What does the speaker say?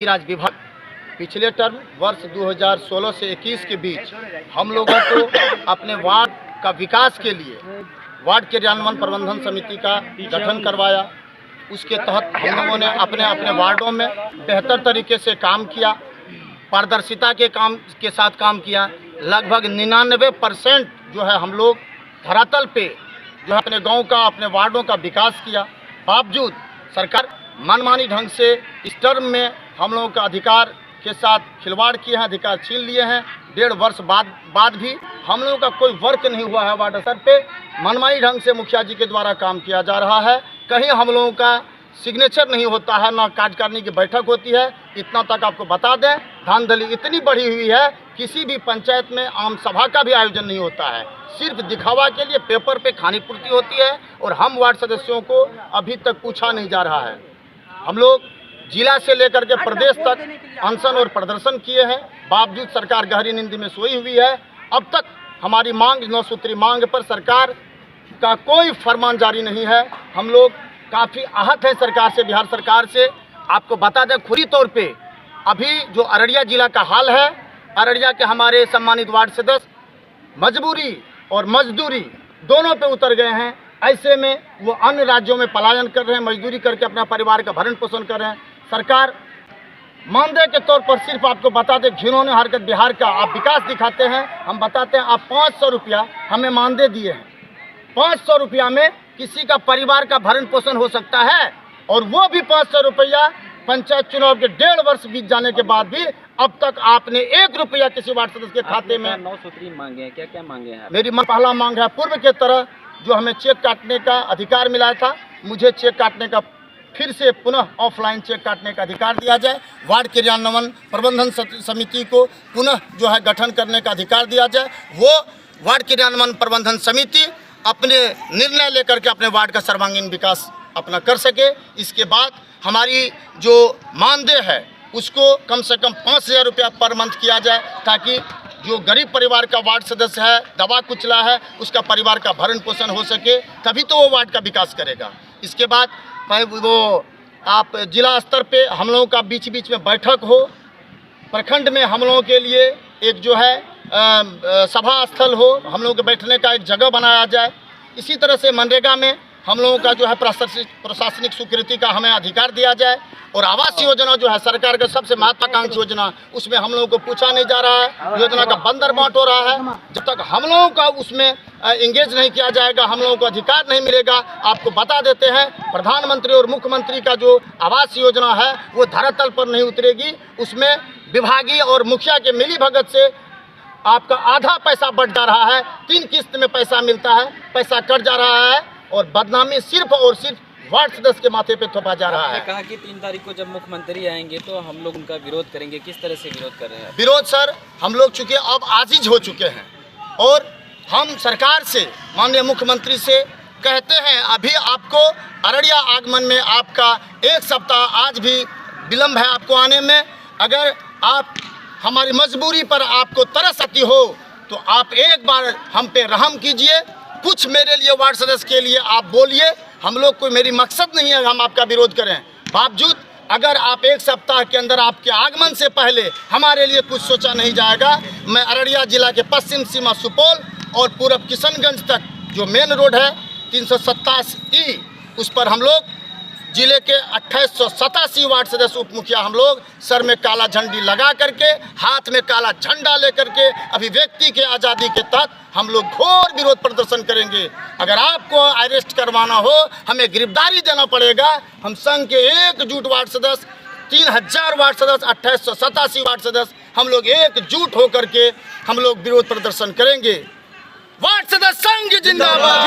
राज विभाग पिछले टर्म वर्ष 2016 से 21 के बीच हम लोगों को अपने वार्ड का विकास के लिए वार्ड क्रियान्वयन प्रबंधन समिति का गठन करवाया। उसके तहत हम लोगों ने अपने अपने वार्डों में बेहतर तरीके से काम किया, पारदर्शिता के साथ काम किया। लगभग 99% जो है हम लोग धरातल पे जो है अपने गांव का, अपने वार्डों का विकास किया। बावजूद सरकार मनमानी ढंग से इस टर्म में हम लोगों का अधिकार के साथ खिलवाड़ किए हैं, अधिकार छीन लिए हैं। 1.5 वर्ष बाद भी हम लोगों का कोई वर्क नहीं हुआ है। वार्ड स्तर पे मनमानी ढंग से मुखिया जी के द्वारा काम किया जा रहा है। कहीं हम लोगों का सिग्नेचर नहीं होता है, ना कार्यकारिणी की बैठक होती है। इतना तक आपको बता दें, धांधली इतनी बढ़ी हुई है, किसी भी पंचायत में आम सभा का भी आयोजन नहीं होता है। सिर्फ दिखावा के लिए पेपर पे खानी पूर्ति होती है और हम वार्ड सदस्यों को अभी तक पूछा नहीं जा रहा है। हम लोग जिला से लेकर के प्रदेश तक अनशन और प्रदर्शन किए हैं, बावजूद सरकार गहरी नींद में सोई हुई है। अब तक हमारी मांग, 9 सूत्री मांग पर सरकार का कोई फरमान जारी नहीं है। हम लोग काफ़ी आहत हैं सरकार से, बिहार सरकार से। आपको बता दें, खुली तौर पे अभी जो अररिया जिला का हाल है, अररिया के हमारे सम्मानित वार्ड सदस्य मजबूरी और मजदूरी दोनों पे उतर गए हैं। ऐसे में वो अन्य राज्यों में पलायन कर रहे हैं, मजदूरी करके अपना परिवार का भरण पोषण कर रहे हैं। सरकार मानदेय के तौर पर सिर्फ आपको बता दें, घिनौनी हरकत बिहार का। आप विकास दिखाते हैं, हम बताते हैं आप 500 रुपया हमें मानदेय दिए हैं। 500 रुपया में किसी का परिवार का भरण पोषण हो सकता है, और वो भी 500 रुपया पंचायत चुनाव के 1.5 वर्ष बीत जाने के बाद भी अब तक आपने 1 रुपया किसी वार्ड सदस्य के खाते में। 9 सूत्री मांगे हैं, क्या क्या मांगे हैं? मेरी पहला मांग है, पूर्व के तरह जो हमें चेक काटने का अधिकार मिला था, मुझे चेक काटने का फिर से पुनः ऑफलाइन चेक काटने का अधिकार दिया जाए। वार्ड क्रियान्वयन प्रबंधन समिति को पुनः जो है गठन करने का अधिकार दिया जाए। वो वार्ड क्रियान्वयन प्रबंधन समिति अपने निर्णय लेकर के अपने वार्ड का सर्वांगीण विकास अपना कर सके। इसके बाद हमारी जो मानदेय है उसको कम से कम 5,000 रुपया पर मंथ किया जाए, ताकि जो गरीब परिवार का वार्ड सदस्य है, दबा कुचला है, उसका परिवार का भरण पोषण हो सके, तभी तो वो वार्ड का विकास करेगा। इसके बाद वो आप जिला स्तर पे हम लोगों का बीच बीच में बैठक हो, प्रखंड में हम लोगों के लिए एक जो है सभा स्थल हो, हम लोगों के बैठने का एक जगह बनाया जाए। इसी तरह से मनरेगा में हम लोगों का जो है प्रशासनिक स्वीकृति का हमें अधिकार दिया जाए। और आवास योजना जो है सरकार का सबसे महत्वाकांक्षी योजना, उसमें हम लोगों को पूछा नहीं जा रहा है। योजना का बंदर बांट हो रहा है। जब तक हम लोगों का उसमें इंगेज नहीं किया जाएगा, हम लोगों को अधिकार नहीं मिलेगा। आपको बता देते हैं, प्रधानमंत्री और मुख्यमंत्री का जो आवास योजना है वो धरातल पर नहीं उतरेगी। उसमें विभागीय और मुखिया के मिली भगत से आपका आधा पैसा बढ़ जा रहा है, 3 किस्त में पैसा मिलता है, पैसा कट जा रहा है, और बदनामी सिर्फ और सिर्फ वार्ड सदस्य के माथे पे थोपा जा रहा है। कहा कि 3 तारीख को जब मुख्यमंत्री आएंगे तो हम लोग उनका विरोध करेंगे। किस तरह से विरोध कर रहे हैं? विरोध सर, हम लोग चूँकि अब आजिज हो चुके हैं और हम सरकार से, माननीय मुख्यमंत्री से कहते हैं, अभी आपको अररिया आगमन में आपका 1 सप्ताह आज भी विलम्ब है आपको आने में। अगर आप हमारी मजबूरी पर आपको तरस आती हो तो आप एक बार हम पे रहम कीजिए, कुछ मेरे लिए वार्ड सदस्य के लिए आप बोलिए। हम लोग कोई, मेरी मकसद नहीं है हम आपका विरोध करें। बावजूद अगर आप 1 सप्ताह के अंदर आपके आगमन से पहले हमारे लिए कुछ सोचा नहीं जाएगा, मैं अररिया जिला के पश्चिम सीमा सुपौल और पूरब किशनगंज तक जो मेन रोड है 387E, उस पर हम लोग जिले के 2887 वार्ड सदस्य उप मुखिया हम लोग सर में काला झंडी लगा करके, हाथ में काला झंडा लेकर के अभिव्यक्ति के आज़ादी के तहत हम लोग घोर विरोध प्रदर्शन करेंगे। अगर आपको अरेस्ट करवाना हो, हमें गिरफ्तारी देना पड़ेगा। हम संघ के एकजुट वार्ड सदस्य 3000 वार्ड सदस्य, 2887 वार्ड सदस्य, हम लोग एकजुट होकर के हम लोग विरोध प्रदर्शन करेंगे। वार्ड सदस्य संघ जिंदाबाद।